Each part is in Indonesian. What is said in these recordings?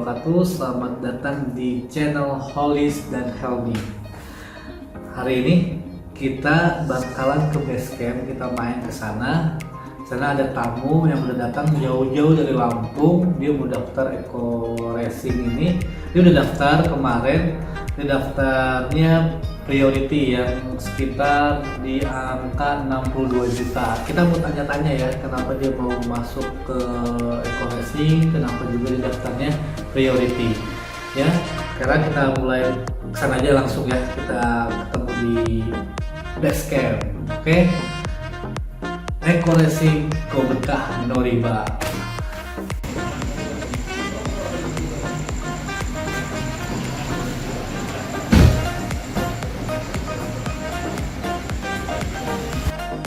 wabarakatuh. Selamat datang di channel Holis dan Helmi. Hari ini kita bakalan ke base camp, kita main ke sana. Sana ada tamu yang udah datang jauh-jauh dari Lampung. Dia mau daftar Eco Racing ini. Dia udah daftar kemarin. Dia daftarnya priority yang sekitar di angka 62 juta. Kita mau tanya-tanya ya, kenapa dia mau masuk ke Eco Racing, kenapa juga dia daftarnya priority. Ya, sekarang kita mulai kesana aja langsung ya. Kita ketemu di base camp. Oke. Eco Racing Go Berkah No Riba.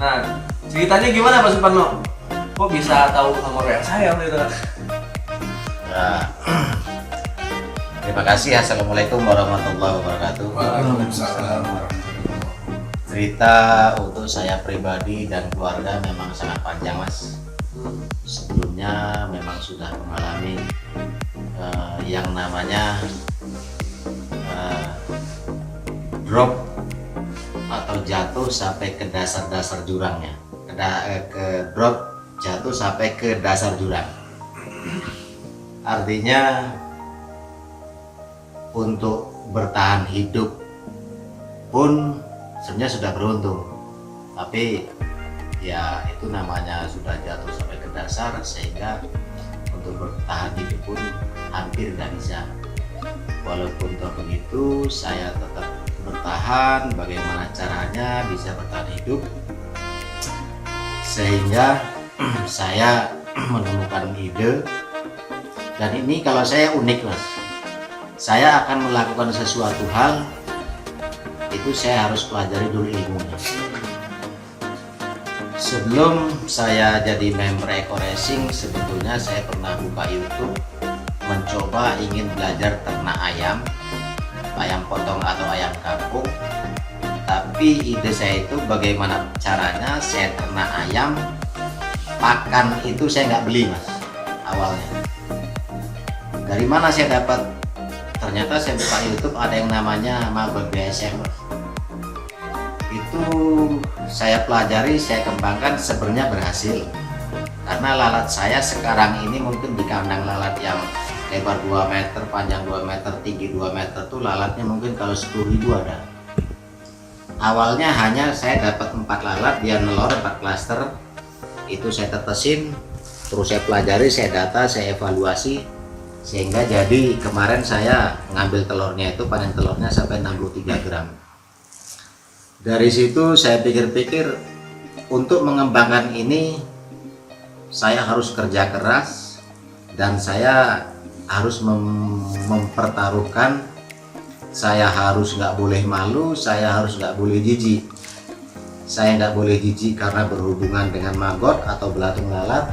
Nah, ceritanya gimana Pak Suparno? Kok bisa tahu nomor WA saya gitu? Ya. Terima kasih. Assalamualaikum warahmatullahi wabarakatuh. Waalaikumsalam. Cerita untuk saya pribadi dan keluarga memang sangat panjang, Mas. Sebelumnya memang sudah mengalami yang namanya drop atau jatuh sampai ke dasar-dasar jurangnya. Ke drop jatuh sampai ke dasar jurang. Artinya untuk bertahan hidup pun sebenarnya sudah beruntung, tapi ya itu namanya sudah jatuh sampai ke dasar, sehingga untuk bertahan hidup pun hampir tidak bisa. Walaupun toh begitu, saya tetap bertahan. Bagaimana caranya bisa bertahan hidup, sehingga saya menemukan ide. Dan ini kalau saya unik, Mas, saya akan melakukan sesuatu hal itu saya harus pelajari dulu ilmunya. Sebelum saya jadi member Eco Racing, sebetulnya saya pernah buka YouTube, mencoba ingin belajar ternak ayam potong atau ayam kampung. Tapi ide saya itu bagaimana caranya saya ternak ayam, pakan itu saya nggak beli, Mas, awalnya. Dari mana saya dapat? Ternyata saya buka YouTube ada yang namanya Mabel BSF. Itu saya pelajari, saya kembangkan, sebenarnya berhasil. Karena lalat saya sekarang ini mungkin di kandang lalat yang lebar 2 meter, panjang 2 meter, tinggi 2 meter tuh lalatnya mungkin kalau 10.000 ada. Awalnya hanya saya dapat 4 lalat, dia nelor 4 klaster. Itu saya tetesin, terus saya pelajari, saya data, saya evaluasi, sehingga jadi kemarin saya ngambil telurnya itu, panen telurnya sampai 63 gram. Dari situ saya pikir-pikir, untuk mengembangkan ini saya harus kerja keras, dan saya harus mempertaruhkan, saya harus nggak boleh malu, saya harus nggak boleh jijik. Saya nggak boleh jijik karena berhubungan dengan maggot atau belatung lalat.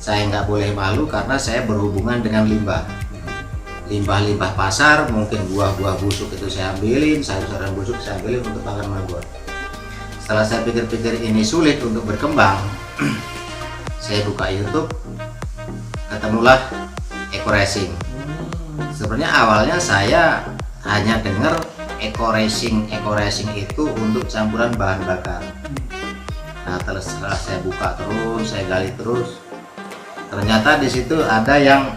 Saya nggak boleh malu karena saya berhubungan dengan limbah pasar, mungkin buah-buah busuk itu saya ambilin, sayur-sayuran busuk saya ambilin untuk pakan maggot. Setelah saya pikir-pikir ini sulit untuk berkembang, saya buka YouTube, ketemulah Eco Racing. Sebenarnya awalnya saya hanya dengar Eco Racing itu untuk campuran bahan bakar. Nah, setelah saya buka terus, saya gali terus, ternyata di situ ada yang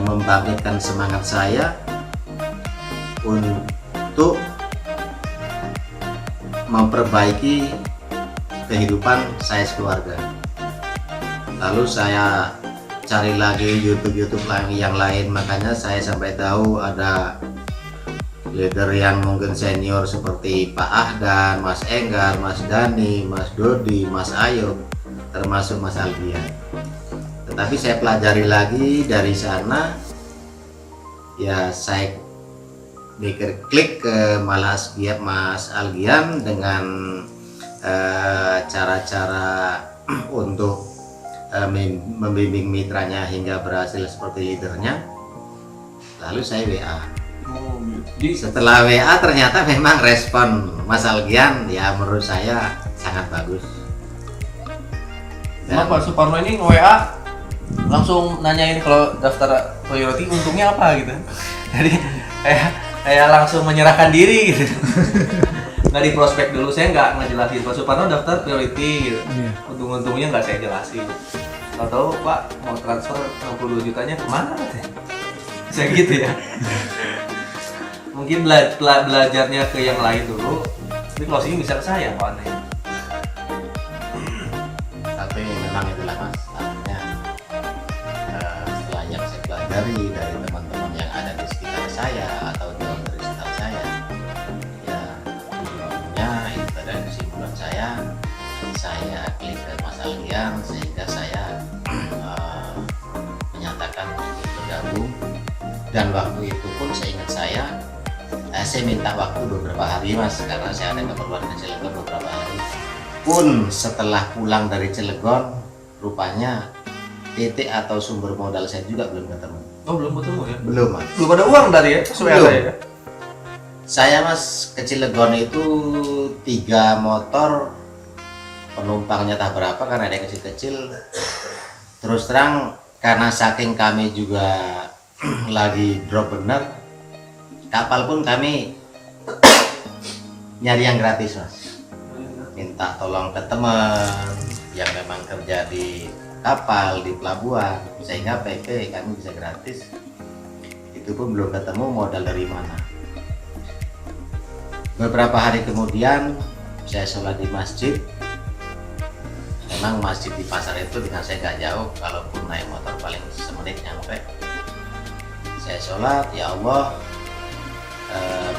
membangkitkan semangat saya untuk memperbaiki kehidupan saya sekeluarga. Lalu saya cari lagi YouTube yang lain, makanya saya sampai tahu ada leader yang mungkin senior seperti Pak Ahdan, Mas Enggar, Mas Dani, Mas Dodi, Mas Ayo, termasuk Mas Algian. Tetapi saya pelajari lagi dari sana, ya saya klik ke Mas Algian dengan cara-cara untuk membimbing mitranya hingga berhasil seperti leadernya. Lalu saya WA. Setelah WA ternyata memang respon Mas Algian ya menurut saya sangat bagus. Pak Suparno ini nge-WA langsung nanyain kalau daftar Toyota untungnya apa gitu. Jadi kayak langsung menyerahkan diri gitu. Nggak di prospek dulu, saya nggak ngejelasin Pak Suparno daftar priority gitu. Iya. Untung-untungnya nggak saya jelasin. Tahu Pak mau transfer 62 jutanya kemana katanya? Saya gitu ya. Mungkin belajarnya ke yang lain dulu. Ini closing bisa ke saya Pak Ane. Tapi memang itulah mas, artinya setelah yang saya pelajari dari teman-teman yang ada di sekitar saya atau jauh dari sekitar saya, ya ujung-ujungnya itu adalah kesimpulan saya klik ke Mas Aldian sehingga saya menyatakan untuk bergabung. Dan waktu itu pun saya ingat saya minta waktu beberapa hari mas, karena saya ada keperluan ke Cilegon beberapa hari. Pun setelah pulang dari Cilegon, rupanya titik atau sumber modal saya juga belum ketemu. Oh belum ketemu ya? Belum mas. Belum ada uang tadi ya? Sesuai Belum. saya. Saya mas ke Cilegon itu 3 motor, penumpangnya tak berapa karena ada yang kecil-kecil. Terus terang karena saking kami juga lagi drop bener, kapal pun kami nyari yang gratis mas. Minta tolong ke teman yang memang kerja di kapal, di pelabuhan, sehingga PP kami bisa gratis. Itu pun belum ketemu modal dari mana. Beberapa hari kemudian saya sholat di masjid. Memang masjid di pasar itu dengan saya nggak jauh, kalaupun naik motor paling semenit nyampe. Saya sholat, ya Allah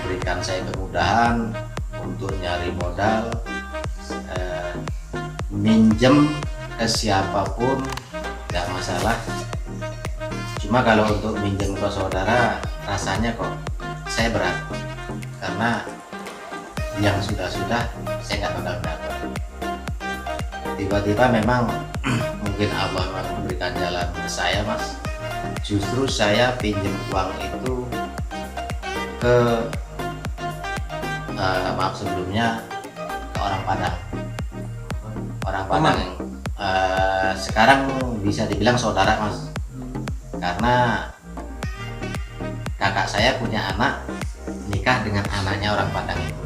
berikan saya kemudahan untuk nyari modal, minjem ke siapapun nggak masalah. Cuma kalau untuk minjem ke saudara rasanya kok saya berat, karena yang sudah-sudah saya nggak bakal dapat. Tiba-tiba memang mungkin Allah memberikan jalan ke saya mas. Justru saya pinjam uang itu ke maaf sebelumnya ke orang Padang. Orang Padang yang sekarang bisa dibilang saudara mas, karena kakak saya punya anak nikah dengan anaknya orang Padang itu.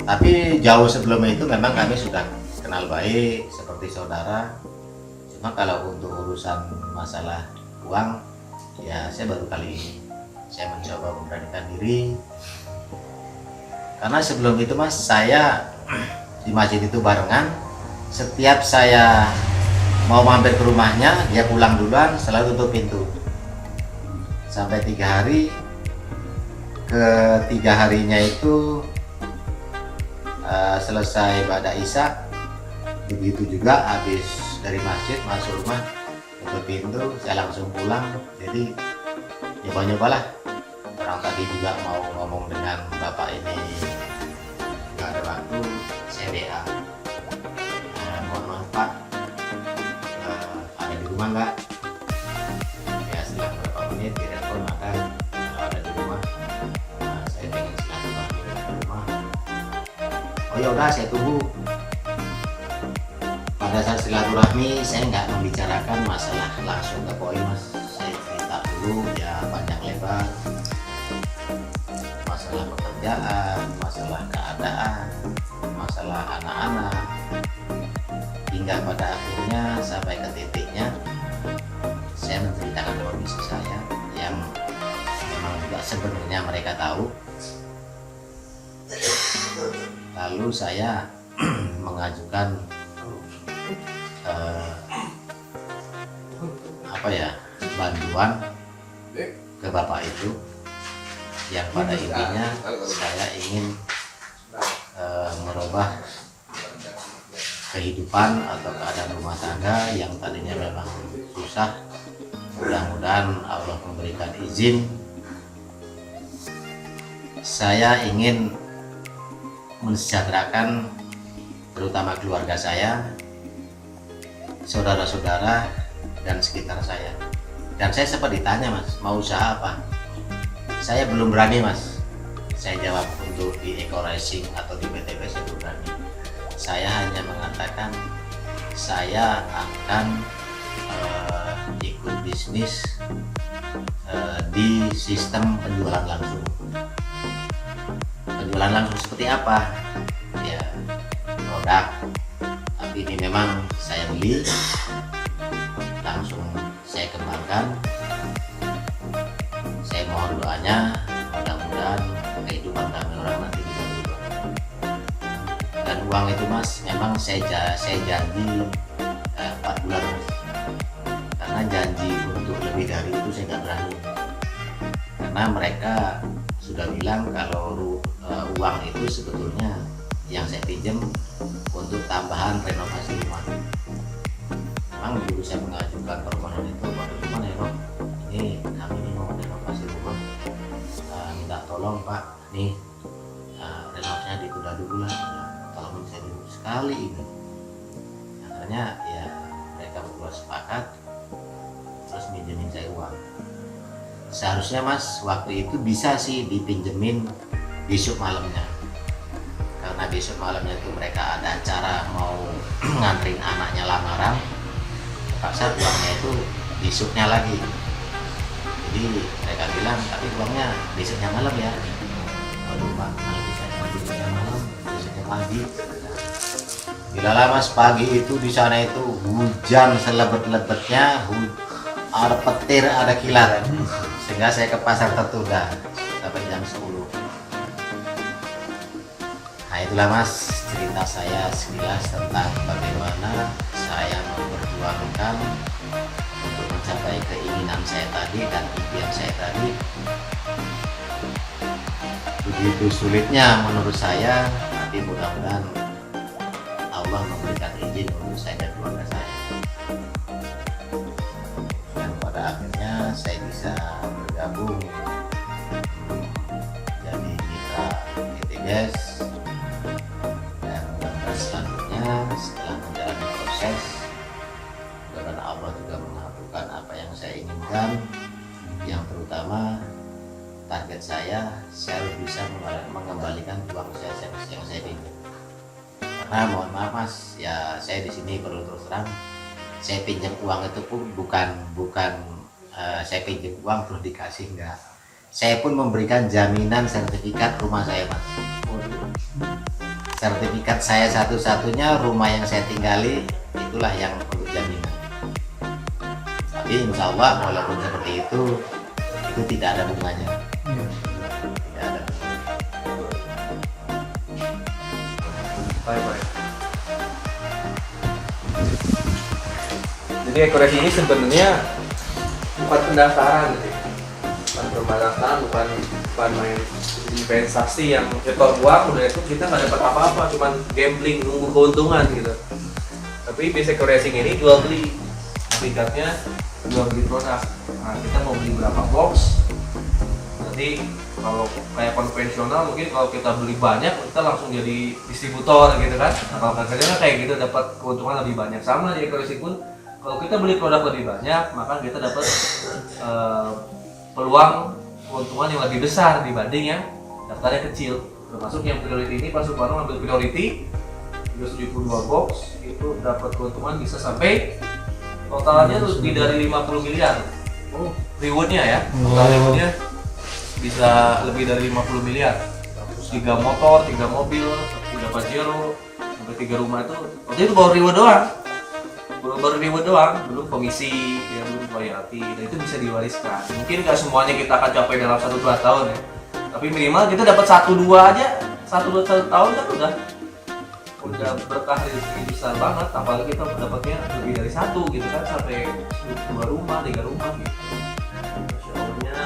Tapi jauh sebelum itu memang kami sudah kenal baik seperti saudara. Cuma kalau untuk urusan masalah uang, ya saya baru kali ini saya mencoba memberanikan diri. Karena sebelum itu mas, saya di masjid itu barengan. Setiap saya mau mampir ke rumahnya, dia pulang duluan, selalu tutup pintu. Sampai 3 hari, ke 3 harinya itu selesai ibadah Isya, begitu juga habis dari masjid masuk rumah tutup pintu, saya langsung pulang. Jadi nyoba-nyobalah. Orang tadi juga mau ngomong dengan bapak ini nggak ada waktu, saya WA, mohon maaf pak, ada di rumah nggak? Ya setelah beberapa menit direspon, maka kalau ada di rumah, saya pengen silaturahmi di rumah. Oh ya udah, saya tunggu. Pada saat silaturahmi saya nggak membicarakan masalah langsung ke poin mas. Saya cerita dulu ya panjang lebar, masalah pekerjaan, masalah keadaan, masalah anak-anak, hingga pada akhirnya sampai ke titiknya saya menceritakan kondisi saya yang memang juga sebenarnya mereka tahu. Lalu saya mengajukan bantuan ke bapak itu, yang pada intinya saya ingin merubah kehidupan atau keadaan rumah tangga yang tadinya memang susah. Mudah-mudahan Allah memberikan izin. Saya ingin mensejahterakan terutama keluarga saya, saudara-saudara dan sekitar saya. Dan saya sempat ditanya, mas, mau usaha apa? Saya belum berani, mas. Saya jawab untuk di Eco Racing atau di PTP saya belum berani. Saya hanya mengatakan saya akan ikut bisnis di sistem penjualan langsung. Penjualan langsung seperti apa? Ya, produk. Tapi ini memang saya beli, langsung saya kembangkan. Saya mohon doanya, mudah-mudahan kehidupan kami orang nanti bisa berubah. Dan uang itu Mas, memang saya janji 4 bulan Mas. Karena janji untuk lebih dari itu saya nggak berani. Karena mereka sudah bilang kalau uang itu sebetulnya yang saya pinjam untuk tambahan renovasi rumah. Memang dulu saya mengajukan permohonan itu, Pak gimana ya Pak? Ini kami ini mau renovasi rumah, minta tolong Pak, nih renovasinya ditunda dulu lah, tolong bisa dulu sekali ini. Akhirnya ya mereka berdua sepakat, terus minjemin saya uang. Seharusnya Mas waktu itu bisa sih dipinjemin besok malamnya, karena besok malamnya itu mereka ada acara mau nganterin anaknya lamaran, terpaksa uangnya itu besoknya lagi. Jadi mereka bilang tapi uangnya besoknya malam ya. Waduh Pak, malah bisa besoknya malam, besoknya pagi. Gila lah Mas, pagi itu di sana itu hujan selebet-lebetnya, ada petir, ada kilat, sehingga saya ke pasar tertunda sampai jam 10. Nah itulah Mas cerita saya sekilas tentang bagaimana saya memperjuangkan untuk mencapai keinginan saya tadi dan impian saya tadi. Begitu sulitnya menurut saya, tapi mudah-mudahan Allah memberikan izin untuk saya dan keluarga saya. Dan pada akhirnya saya bisa bergabung jadi mitra PTGS. Dan mudah-mudahan selanjutnya setelah menjalani proses, mudah-mudahan Allah juga mengabulkan apa yang saya inginkan. Yang terutama target saya harus bisa mengembalikan uang saya yang saya pinjam. Karena mohon maaf Mas, ya saya di sini perlu terus terang, saya pinjam uang itu pun bukan saya pinjam uang terus dikasih, enggak. Saya pun memberikan jaminan sertifikat rumah saya Mas. Sertifikat saya satu-satunya rumah yang saya tinggali, itulah yang untuk jaminan. Tapi insya Allah walaupun seperti itu tidak ada bunganya. Tidak ada. Baik. Jadi akurasi ini sebenarnya bukan pendaftaran gitu ya. Bukan pendaftaran, bukan main investasi yang nyetor uang, udah itu kita nggak dapat apa-apa, cuman gambling, nunggu keuntungan gitu. Tapi basic racing ini jual beli, tingkatnya jual beli produk. Nah, kita mau beli berapa box, nanti kalau kayak konvensional mungkin kalau kita beli banyak kita langsung jadi distributor gitu kan. Nah, kalau kerjanya kayak gitu dapat keuntungan lebih banyak. Sama di akurasi pun kalau kita beli produk lebih banyak maka kita dapat peluang keuntungan yang lebih besar dibanding yang daftarnya kecil. Termasuk yang priority ini Pak Suparno ambil priority 72 box itu dapat keuntungan bisa sampai totalnya lebih dari 50 miliar. Rewardnya ya, total rewardnya bisa lebih dari 50 miliar. 3 motor, 3 mobil, 3 Pajero, sampai 3 rumah itu. Waktu itu baru reward doang. Baru reward doang, belum komisi, ya belum royalti. Dan itu bisa diwariskan. Mungkin nggak semuanya kita akan capai dalam 1-2 tahun ya. Tapi minimal kita dapat 1-2 aja, 1-2 tahun kan udah berkah rezeki besar banget. Apalagi kita dapatnya lebih dari 1 gitu kan, sampai 2 rumah, 3 rumah gitu. Masya Allahnya.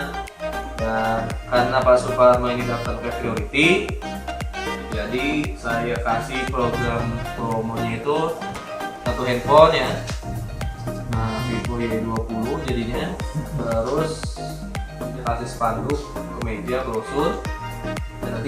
Dan karena Pak Suparno ini daftar ke priority, jadi saya kasih program promonya itu 1 handphone ya, nah Vivo Y20 jadinya, terus dikasih spanduk, kemeja, brosur, dan nanti